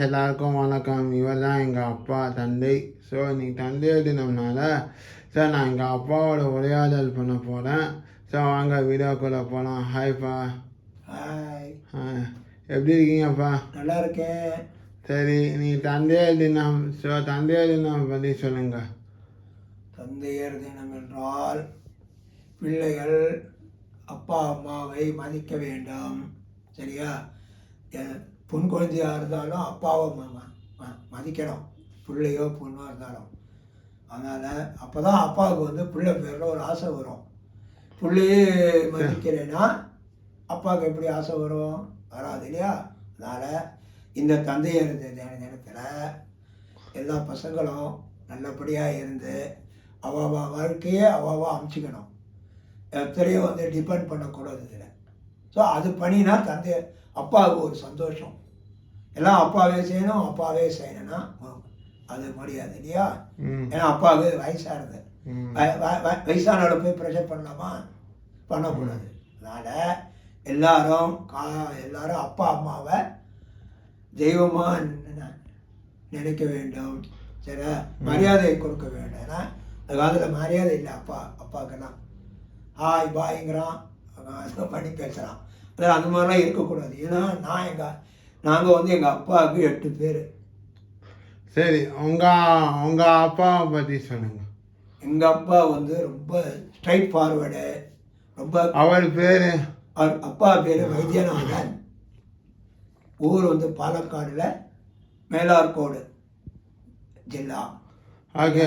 எல்லாருக்கும் வணக்கம். இவர் தான் எங்கள் அப்பா தந்தை. ஸோ இன்னைக்கு தந்தையர் தினம்னால சார் நான் எங்கள் அப்பாவோட உரையாடல் பண்ண போகிறேன். ஸோ வாங்க வீடியோக்குள்ளே போகலாம். ஹாய்ப்பா. ஹாய். எப்படி இருக்கீங்கப்பா? நல்லா இருக்கேன். சரி, நீ தந்தையர் தினம். ஸோ தந்தையர் தினம் பற்றி சொல்லுங்கள். தந்தையர் தினம் என்றால் பிள்ளைகள் அப்பா அம்மாவை மதிக்க வேண்டும். சரியா? பொன் குழந்தையாக இருந்தாலும் அப்பாவை மதிக்கணும். பிள்ளையோ பொண்ணோ இருந்தாலும். அதனால் அப்போ தான் அப்பாவுக்கு பிள்ளை பேரில் ஒரு ஆசை வரும். பிள்ளையே மதிக்கிறேன்னா அப்பாவுக்கு எப்படி ஆசை வரும்? வராது இல்லையா? அதனால் இந்த தந்தையர் தினத்தில் எல்லா பசங்களும் நல்லபடியாக இருந்து அவாவா வாழ்க்கையை அவாவா அமைச்சிக்கணும். எத்தனையோ டிபெண்ட் பண்ணக்கூடாது இதில். ஸோ அது பண்ணினா அப்பாவுக்கு ஒரு சந்தோஷம். எல்லாம் அப்பாவே செய்யணும் அப்பாவே செய்யணும்னா அது முடியாது இல்லையா? ஏன்னா அப்பாவுக்கு வயசானது. வயசானோட போய் ப்ரெஷர் பண்ணலாமா? பண்ணக்கூடாது. அதனால் எல்லாரும் அப்பா அம்மாவை தெய்வமாக நினைக்க வேண்டும். சரி, மரியாதை கொடுக்க வேண்டும். ஏன்னா அந்த காலத்தில் மரியாதை இல்லை அப்பாவுக்கெல்லாம். ஹாய் பாய்ங்கிறான், பண்ணி பேசுகிறான். அதில் அந்த மாதிரிலாம் இருக்கக்கூடாது. ஏன்னா நாங்கள் எங்கள் அப்பாவுக்கு 8 பேர். சரி, உங்கள் அப்பாவை பற்றி சொல்லுங்கள். எங்கள் அப்பா ரொம்ப ஸ்ட்ரைட் ஃபார்வேர்டு. ரொம்ப அவர் பேர் அப்பா பேர் வைத்தியநாதன். ஊர் பாலக்காடில் மேலார்கோடு ஜில்லா. ஓகே.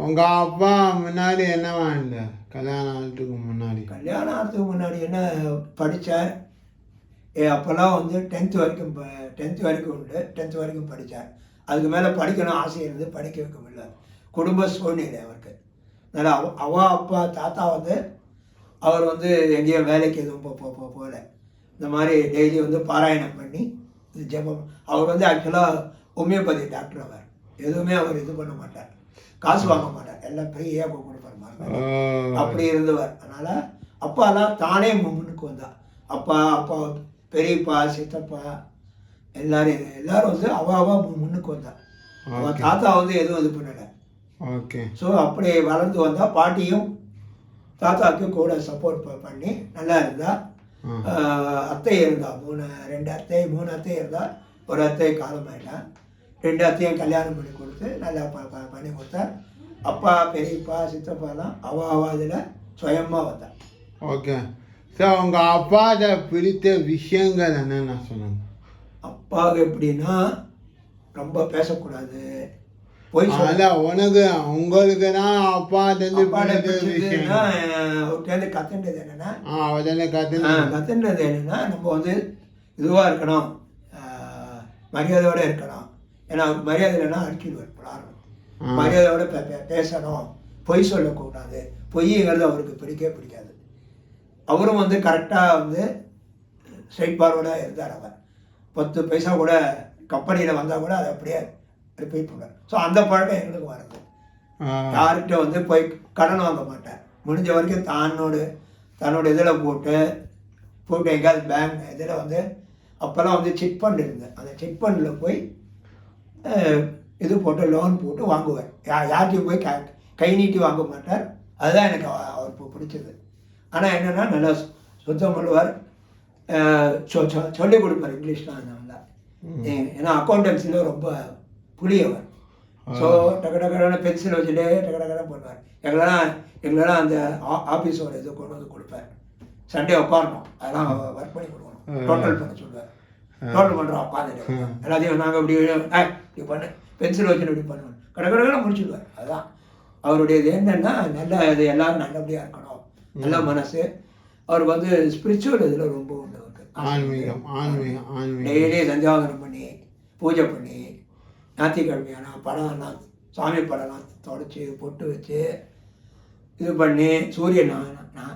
உங்கள் அப்பா முன்னாடி என்னவா இருந்தார்? கல்யாணத்துக்கு முன்னாடி என்ன படித்தார்? அப்போல்லாம் 10th வரைக்கும் உண்டு. 10th வரைக்கும் படித்தார். அதுக்கு மேலே படிக்கணும் ஆசை இருந்து படிக்க வைக்க முடியல. குடும்ப சூழ்நிலை அவருக்கு. அதனால் அப்பா தாத்தா அவர் எங்கேயோ வேலைக்கு எதுவும் போகல. இந்த மாதிரி டெய்லி பாராயணம் பண்ணி இது ஜெபம். அவர் ஆக்சுவலாக ஹோமியோபதி டாக்டர். அவர் எதுவுமே அவர் இது பண்ண மாட்டார், காசு வாங்க மாட்டார், எல்லாம் ஃப்ரீயாக கொடுப்பார். அப்படி இருந்தவர். அதனால் அப்பாலாம் தானே முன்னுக்கு வந்தார். அப்பா பெரியப்பா சித்தப்பா எல்லாரும் அவாவா முன்னுக்கு வந்தார். தாத்தா எதுவும் இது பண்ணலை. ஓகே. ஸோ அப்படி வளர்ந்து வந்தால் பாட்டியும் தாத்தாவுக்கு கூட சப்போர்ட் பண்ணி நல்லா இருந்தால். அத்தை இருந்தா 3 அத்தை இருந்தால். ஒரு அத்தை காலமாயிட்டான். 2 அத்தையும் கல்யாணம் பண்ணி கொடுத்து நல்லா பண்ணி கொடுத்தார். அப்பா பெரியப்பா சித்தப்பாலாம் அவா இதில் சுயமாக வந்தார். ஓகே. சார் உங்கள் அப்பாட்ட பிடித்த விஷயங்கள் என்னென்ன சொல்லுங்க. அப்பாவுக்கு எப்படின்னா ரொம்ப பேசக்கூடாது. உங்களுக்கு தான் அப்பாட்டேருந்து கத்துன்றது என்னன்னா நம்ம இதுவாக இருக்கணும், மரியாதையோடு இருக்கணும். ஏன்னா மரியாதை இல்லைன்னா அடிக்கிடுவார். மரியாதையோட பேசணும், பொய் சொல்லக்கூடாது. பொய்ங்கிறது அவருக்கு பிடிக்காது. அவரும் கரெக்டாக ஸ்ட்ரைட் ஃபார்வர்டாக இருந்தார். அவர் 10 பைசா கூட கம்பெனியில் வந்தால் கூட அதை அப்படியே ரிப்பீட் பண்ணுவார். ஸோ அந்த பழக்கம் எங்களுக்கு வருது. யார்கிட்ட போய் கடன் வாங்க மாட்டார். முடிஞ்ச வரைக்கும் தன்னோட இதில் போட்டு எங்கேயாவது பேங்க் இதில் அப்போல்லாம் சிட் ஃபண்ட் இருந்தது. அந்த சிட் ஃபண்டில் போய் இது போட்டு லோன் போட்டு வாங்குவார். யார்கிட்டையும் போய் கை நீட்டி வாங்க மாட்டார். அதுதான் எனக்கு அவர் பிடிச்சது. ஆனால் என்னென்னா நல்லா சுத்தம் பண்ணுவார், சொல்லிக் கொடுப்பார். இங்கிலீஷ்லாம் நல்லா. ஏன்னா அக்கௌண்டன்சியில் ரொம்ப புளியவர். ஸோ டக்கு பென்சில் வச்சுட்டு டக்கு பண்ணுவார். எங்களெல்லாம் அந்த ஆஃபீஸோட இது கொண்டு கொடுப்பார். சண்டே உட்காரணும், அதெல்லாம் ஒர்க் பண்ணி கொடுக்கணும். டோட்டல் பண்ண சொல்லுவார். டோட்டல் பண்ணுறோம் உட்காந்துட்டு எல்லாத்தையும் நாங்கள் இப்படி பண்ணு, பென்சில் வச்சு இப்படி பண்ணுவோம். கடற்கடை முடிச்சுடுவார். அதுதான் அவருடைய இது. என்னென்னா நல்ல இது எல்லோரும் நல்லபடியாக இருக்கணும், நல்ல மனசு. அவருக்கு ஸ்பிரிச்சுவல் இதில் ரொம்ப உண்டு. அவருக்கு டெய்லி சந்தியாவதனம் பண்ணி பூஜை பண்ணி ஞாயிற்றுக்கிழமையான படம்லாம் சாமி படம்லாம் தொடச்சி பொட்டு வச்சு இது பண்ணி சூரிய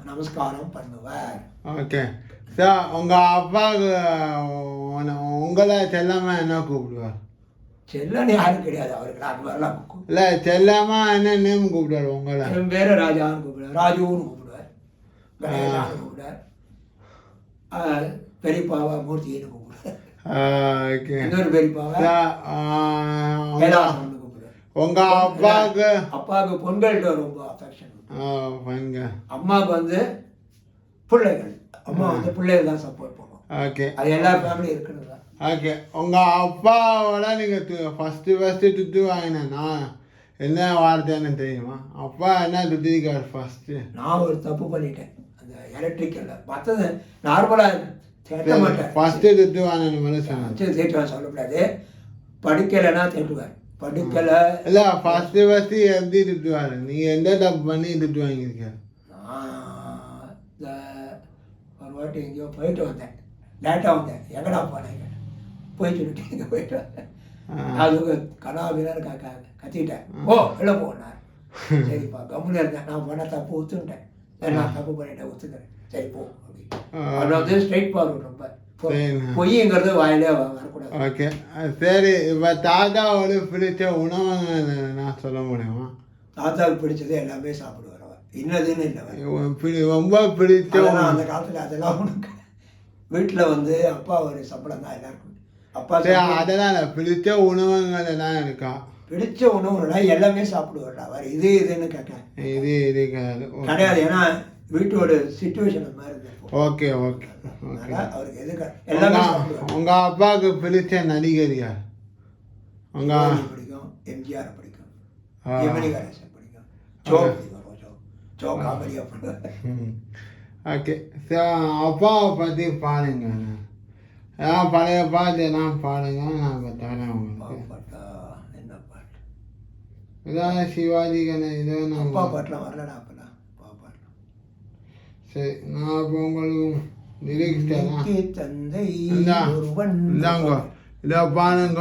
நமஸ்காரம் பண்ணுவார். Okay sir. உங்கள் அப்பாவுக்கு உங்களை செல்லமாக என்ன கூப்பிடுவார்? செல்லன்னு யாரும் கிடையாது அவருக்கு. அது மாதிரிலாம் இல்லை, செல்லமா என்ன நேம் கூப்பிடுவார் உங்களை? என் பேர் ராஜான்னு கூப்பிடுவார், ராஜுன்னு கூப்பிடுவார், கணேசான்னு கூப்பிடுவார், பெரியப்பாவா மூர்த்தின்னு கூப்பிடுவார். ஓகே இன்னொரு பெரியப்பாவை ஏழாவது கூப்பிடுவேன். உங்கள் அப்பாவுக்கு அப்பாவுக்கு பொங்கல்கிட்ட ரொம்ப அஃபெக்ஷன். அம்மாவுக்கு வந்து பிள்ளைகள், அம்மா வந்து பிள்ளைகள் தான் சப்போர்ட் பண்ணுவோம். ஓகே, அது எல்லா ஃபேமிலியும் இருக்கிறது தான். ஓகே, உங்கள் அப்பாவோட நீங்கள் ஃபஸ்ட்டு துட்டு வாங்கினா என்ன வார்த்தைன்னு தெரியுமா? அப்பா என்ன துட்டிருக்காரு ஃபஸ்ட்டு? நான் ஒரு தப்பு பண்ணிட்டேன் அந்த எலக்ட்ரிக்கலில். மற்றது நார்மலாக தேட்ட மாட்டேன். ஃபஸ்ட்டு திட்டு வாங்கினு சொன்னேன். தேட்டுவார் சொல்லக்கூடாது. படிக்கலைன்னா தேட்டுவார். படிக்கலை இல்லை, ஃபஸ்ட்டு எப்படி திட்டுவார்? நீங்கள் எந்த தப்பு பண்ணி திட்டு வாங்கியிருக்காரு? நான் இந்த ஒரு வாட்டி எங்கேயோ போயிட்டு வந்தேன், லேட்டாக வந்தேன். எங்கடா போனேங்க? போய் சொல்லிட்டு இங்கே போயிட்டு வந்தேன். அதுக்கு கலாவிலன்னு கத்திட்டேன். ஓ இல்லை போனார். சரிப்பா கம்முன்னு இருந்தேன். நான் போனால் தப்பு ஒத்துக்கிட்டேன். நான் தப்பு பண்ணிட்டேன், ஒத்துக்கிறேன், சரி போ அப்படின்னு. அது வந்து ஸ்ட்ரைட் ஃபார்வர்ட். ரொம்ப பொய்ங்கிறது வாயிலே வரக்கூடாது. ஓகே, சரி. இப்போ தாத்தாவோட பிடிச்ச உணவுன்னு நான் சொல்ல முடியுமா? தாத்தாவுக்கு பிடிச்சது எல்லாமே சாப்பிடுவார். அவர் இன்னதுன்னு இல்லை, ரொம்ப பிடிச்ச அந்த காலத்தில் அதெல்லாம் உனக்கு வீட்டில் வந்து அப்பா ஒரு சம்பளம் தான் எல்லாருக்கும். அப்பா அதெல்லாம் பிடிச்ச உணவுகள் எல்லாம் இருக்கா? பிடிச்ச உணவுனா எல்லாமே சாப்பிடுவார் அவர். இது இதுன்னு கேட்க இது கிடையாது. ஏன்னா வீட்டோட சிச்சுவேஷன் அந்த மாதிரி இருந்தது. Okay okay okay. அவருக்கு எதுக்கு எல்லாமே சாப்பிடுவார். உங்கள் அப்பாவுக்கு பிடிச்ச நடிகர் யார்? உங்கள் பிடிக்கும், எம்ஜிஆர் பிடிக்கும், ஜெமினி கணேசன் பிடிக்கும், ஜோ பிடிக்கும். ஜோ காமெடியாக பண்ணுவார். ஓகே, அப்பாவை பற்றி பாருங்க. பழைய பாட்டு எல்லாம் பாடுங்க, நான் இப்போ தரேன் உங்களுக்கு. பாட்டா என்ன பாட்டு? இதான் சிவாஜி கணேசன். இதான் அப்பா பாட்டெலாம் வரலடா அப்பெல்லாம். சரி, நான் இப்போ உங்களுக்கு லிரிக்ஸ் தரேன். தந்தை இந்தாங்க, இதை பாருங்க,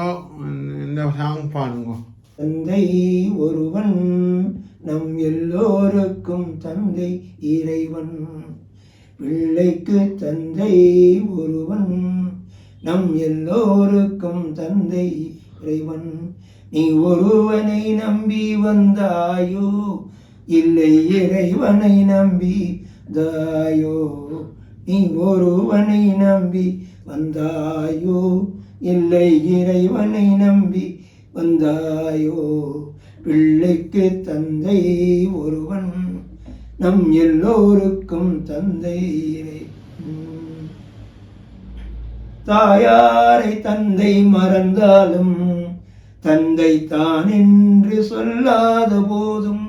இந்த சாங் பாருங்க. தந்தை ஒருவன், நம் எல்லோருக்கும் தந்தை இறைவன். பிள்ளைக்கு தந்தை ஒருவன், நம் எல்லோருக்கும் தந்தை இறைவன். நீ ஒருவனை நம்பி வந்தாயோ, இல்லை இறைவனை நம்பி தாயோ? நீ ஒருவனை நம்பி வந்தாயோ, இல்லை இறைவனை நம்பி வந்தாயோ? பிள்ளைக்கு தந்தை ஒருவன், நம் எல்லோருக்கும் தந்தை. தாயாரை தந்தை மறந்தாலும் தந்தை தான் என்று சொல்லாத போதும்,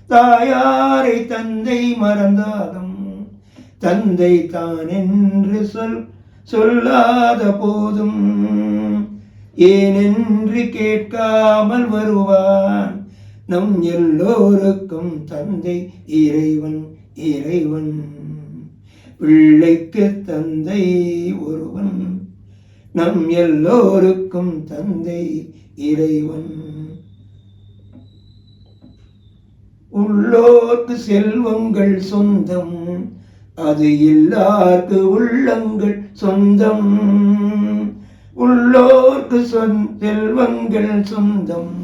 தாயாரை தந்தை மறந்தாலும் தந்தை தான் என்று சொல்லாத போதும், ஏனென்று கேட்காமல் வருவான் நம் எல்லோருக்கும் தந்தை இறைவன் இறைவன். பிள்ளைக்கு தந்தை ஒருவன், நம் எல்லோருக்கும் தந்தை இறைவன். உள்ளோர்க்கு செல்வங்கள் சொந்தம், அது எல்லார்க்கு உள்ளங்கள் சொந்தம். உள்ளோர்க்கு செல்வங்கள் சொந்தம்,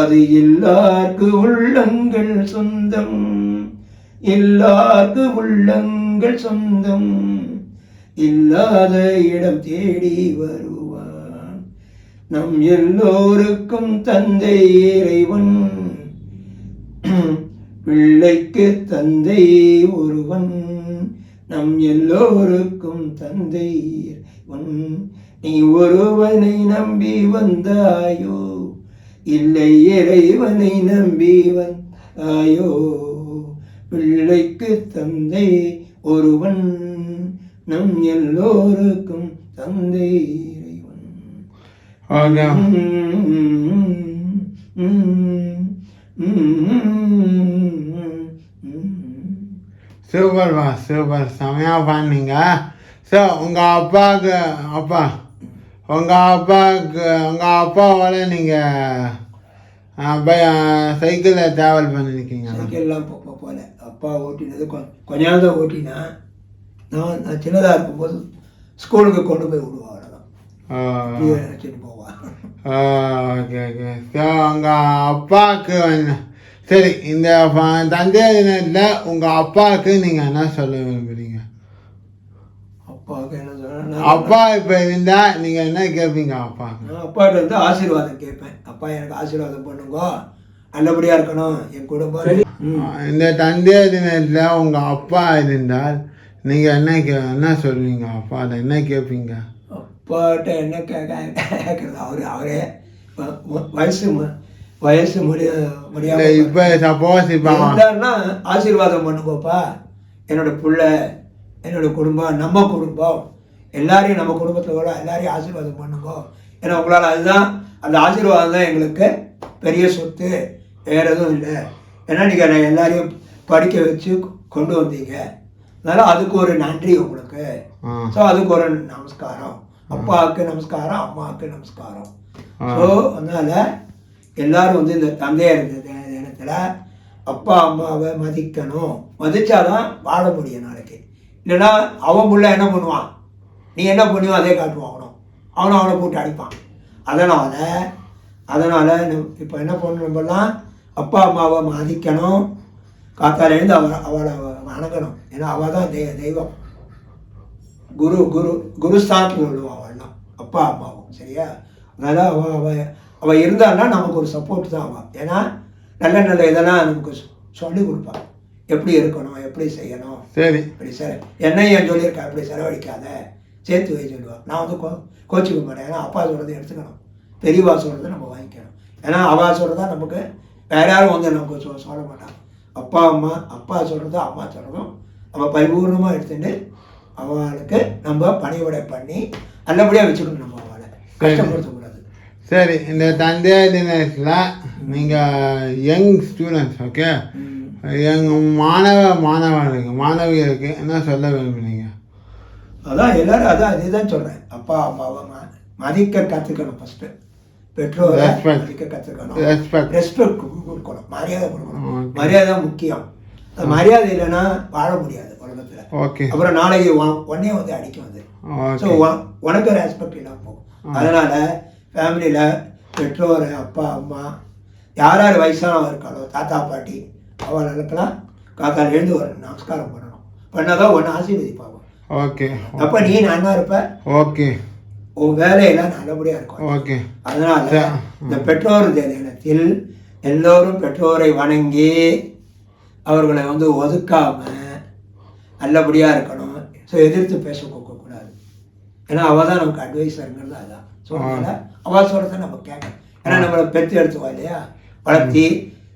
அது எல்லார்க்கு உள்ளங்கள் சொந்தம். எல்லார்க்கு உள்ளங்கள் சொந்தம், இல்லாத இடம் தேடி வருவான் நம் எல்லோருக்கும் தந்தை இறைவன். பிள்ளைக்கு தந்தை ஒருவன், நம் எல்லோருக்கும் தந்தை இறைவன். நீ ஒருவனை நம்பி வந்தாயோ, இல்லை இறைவனை நம்பி வந்தாயோ? பிள்ளைக்கு தந்தை ஒருவன், நம் எல்லோருக்கும் தந்தை இறைவன். சூப்பர்ப்பா, சூப்பர், செமையாக பண்ணீங்க. ஸோ உங்கள் அப்பாவுக்கு உங்கள் அப்பாவோட நீங்கள் சைக்கிளில் ட்ராவல் பண்ணியிருக்கீங்க? சைக்கிள்லாம் போகல. அப்பா ஓட்டினது கொஞ்ச நாள் தான் ஓட்டினா. நான் சின்னதாக இருக்கும்போது ஸ்கூலுக்கு கொண்டு போய் விடுவோம், அவ்வளோதான். நினச்சிட்டு போவான். Okay okay. ஸோ உங்கள் அப்பாவுக்கு சரி, இந்த தந்தையார் தினத்தில் உங்கள் அப்பாவுக்கு நீங்கள் என்ன சொல்ல விரும்புகிறீங்க? அப்பாவுக்கு என்ன சொல்ல, அப்பா இப்போ இருந்தா நீங்கள் என்ன கேட்பீங்க அப்பா? நான் அப்பாட்ட வந்து ஆசீர்வாதம் கேட்பேன். அப்பா எனக்கு ஆசீர்வாதம் பண்ணுங்க, நல்லபடியாக இருக்கணும் என் குடும்பம். இந்த தந்தையர் தினத்தில் உங்கள் அப்பா இருந்தால் நீங்கள் என்ன சொல்வீங்க? அப்பாட்ட என்ன கேட்பீங்க? அப்பாட்ட என்ன கேட்குறது? அவரே வயசு முடியாம இப்போ சப்போஸ் இப்போ இருந்தாருன்னா ஆசீர்வாதம் பண்ணுங்கப்பா, என்னோட பிள்ளை, என்னோட குடும்பம், நம்ம குடும்பம், எல்லாரையும் நம்ம குடும்பத்தில் கூட எல்லாரையும் ஆசீர்வாதம் பண்ணுங்க. ஏன்னா உங்களால் அதுதான், அந்த ஆசீர்வாதம் தான் எங்களுக்கு பெரிய சொத்து, வேறு எதுவும் இல்லை. ஏன்னா நீங்கள் எல்லாரையும் படிக்க வச்சு கொண்டு வந்தீங்க, அதனால் அதுக்கு ஒரு நன்றி உங்களுக்கு. ஸோ அதுக்கு ஒரு நமஸ்காரம், அப்பாவுக்கு நமஸ்காரம், அம்மாவுக்கு நமஸ்காரம். ஸோ அதனால் எல்லாரும் வந்து இந்த தந்தையர் தினத்தில் அப்பா அம்மாவை மதிக்கணும். மதித்தாதான் வாழ முடியும் நாளைக்கு. இல்லைன்னா அவன் புள்ள என்ன பண்ணுவான், நீ என்ன பண்ணுவோ அதே காட்டுவான். அவனை போட்டு அடிப்பான். அதனால் இப்போ என்ன பண்ணணும், நம்மலாம் அப்பா அம்மாவை மதிக்கணும். காத்தாலேருந்து அவளை வணங்கணும். ஏன்னா அவள் தான் தெய்வம், குருஸ்தானத்தில் உள்ளவன் அவள்லாம், அப்பா அம்மாவும். சரியா? அதனால் அவள் இருந்தான்னா நமக்கு ஒரு சப்போர்ட் தான் அவள். ஏன்னா நல்ல இதெல்லாம் நமக்கு சொல்லி கொடுப்பாள், எப்படி இருக்கணும், எப்படி செய்யணும். சரி, இப்படி என்னையும் சொல்லியிருக்கா, இப்படி செலவழிக்காத, சேர்த்து வை சொல்லுவாள். நான் வந்து கோச்சிக்க மாட்டேன். ஏன்னா அப்பா சொல்கிறத எடுத்துக்கணும், பெரியவா சொல்கிறத நம்ம வாங்கிக்கணும். ஏன்னா அவள் சொல்கிறதா நமக்கு வேற யாரும் வந்து நமக்கு சொல்ல மாட்டான். அப்பா சொல்கிறதும் அம்மா சொல்கிறதும் நம்ம பரிபூர்ணமாக எடுத்துட்டு அவளுக்கு நம்ம பணிவிடை பண்ணி நல்லபடியாக வச்சுக்கணும். நம்ம அவளை கஷ்டப்படுத்தக்கூடாது. சரி, இந்த தந்தையர் தினத்தில் நீங்கள் யங் ஸ்டூடெண்ட்ஸ், ஓகே, எங்கள் மாணவியருக்கு என்ன சொல்ல விரும்புனீங்க? அதான் எல்லாரும் அதுதான் சொல்கிறேன். அப்பா அம்மாவை மதிக்க கற்றுக்கணும். ஃபஸ்ட்டு பெற்றோரை மதிக்க கற்றுக்கணும், ரெஸ்பெக்ட் கொடுக்கணும், மரியாதை கொடுக்கணும். மரியாதை முக்கியம். மரியாதை இல்லைன்னா வாழ முடியாது உலகத்தில். ஓகே. அப்புறம் நாளைக்கு உடனே வந்து அடிக்க வந்து, ஸோ உனக்கு ரெஸ்பெக்ட் இல்லாமல் போகும். அதனால் ஃபேமிலியில் பெற்றோர், அப்பா அம்மா, யார் யார் வயசானவங்க இருக்காளோ, தாத்தா பாட்டி, அவளுக்கெல்லாம் காத்தால் எழுந்து வரணும், நமஸ்காரம் பண்ணணும். பண்ணாதான் ஒன்று ஆசீர்வதிப்பாங்க. ஓகே. அப்போ நீ நல்லா இருப்ப. ஓகே. உன் வேலையெல்லாம் நல்லபடியாக இருக்கும். ஓகே. அதனால் இந்த பெற்றோர் தினத்தில் எல்லோரும் பெற்றோரை வணங்கி அவர்களை வந்து ஒதுக்காமல் நல்லபடியாக இருக்கணும். ஸோ எதிர்த்து பேசக்கூடாது. ஏன்னா அவள் தான் நமக்கு அட்வைஸருங்கிறது. அதான். ஸோ அதனால் அவள் சொல்கிறத நம்ம கேட்கணும். ஏன்னா நம்மளை பெற்று எடுத்துவா இல்லையா, வளர்த்தி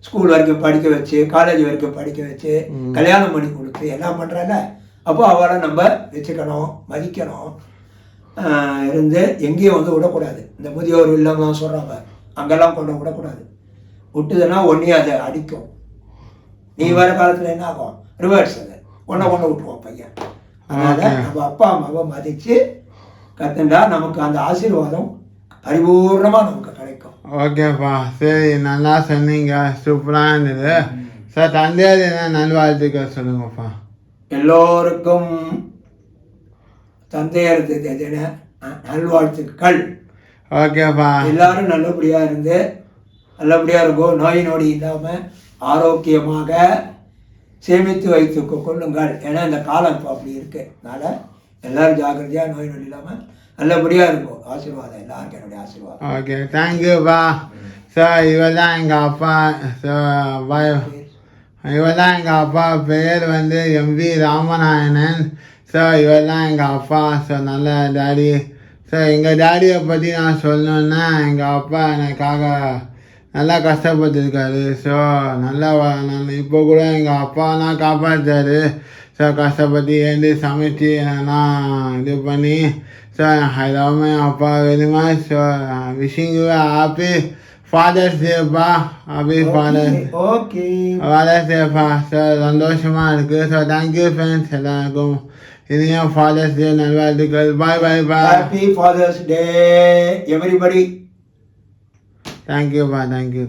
ஸ்கூல் வரைக்கும் படிக்க வச்சு, காலேஜ் வரைக்கும் படிக்க வச்சு, கல்யாணம் பண்ணி கொடுத்து எல்லாம் பண்ணுறால. அப்போ அவளை நம்ம வச்சுக்கணும், மதிக்கணும். இருந்து எங்கேயும் வந்து விடக்கூடாது. இந்த முதியோர் இல்லம்லாம் சொல்கிறாங்க, அங்கெல்லாம் கொண்டு விடக்கூடாது. விட்டுதுன்னா ஒன்றே அதை அடிக்கும். நீ வர காலத்தில் என்ன ஆகும், ரிவர்ஸ், அதை கொண்டு விட்டுருவோம் பையன். அதனால் நம்ம அப்பா அம்மாவை மதித்து கற்றுண்டா நமக்கு அந்த ஆசீர்வாதம் பரிபூர்ணமாக நமக்கு கிடைக்கும். ஓகேப்பா, சரி, நல்லா சொன்னீங்க, சூப்பராக இருந்தது. சார், தந்தையார் என்ன நல்வாழ்த்துக்கள் சொல்லுங்கப்பா. எல்லோருக்கும் தந்தையர் தின நல்வாழ்த்துக்கள். ஓகேப்பா. எல்லாரும் நல்லபடியாக இருந்து நல்லபடியாக இருக்கும், நோய் நொடி இல்லாமல் ஆரோக்கியமாக சேமித்து வைத்து கொள்ளுங்கள். ஏன்னா இந்த காலம் இப்போ அப்படி இருக்கு. அதனால் எல்லோரும் ஜாக்கிரதையாக நோய் நொடி இல்லாமல் நல்லபடியாக இருக்கும். ஆசீர்வாதம் எல்லாருக்கும் என்னுடைய ஆசீர்வாதம். ஓகே, தேங்க்யூப்பா. சார், இவர் தான் எங்கள் அப்பா. இவர் தான் எங்கள் அப்பா. பெயர் வந்து எம்பி ராமநாயணன். ஸோ இவர் தான் எங்கள் அப்பா. ஸோ நல்ல டேடி. ஸோ எங்கள் டேடியை பற்றி நான் சொல்லணுன்னா, எங்கள் அப்பா எனக்காக நல்லா கஷ்டப்பட்டுருக்காரு. ஸோ நல்லா இப்போ கூட எங்கள் அப்பாலாம் காப்பாற்றாரு. ஸோ கஷ்டப்பட்டு ஏந்து சமைச்சு நான் இது பண்ணி. ஸோ ஐ லவ் மை அப்பா very much. So wishing you happy father's டேப்பா. ஹாப்பி ஃபாதர்ஸ் டேப்பா. ஸோ சந்தோஷமாக இருக்குது. ஸோ தேங்க்யூ ஃப்ரெண்ட்ஸ், எல்லாருக்கும் இனிய ஃபாதர்ஸ் டே நல்வாழ்த்துக்கள். பாய் பாய் பாய். ஹாப்பி ஃபாதர்ஸ் டே எவரிபடி. தேங்க்யூப்பா, தேங்க்யூ.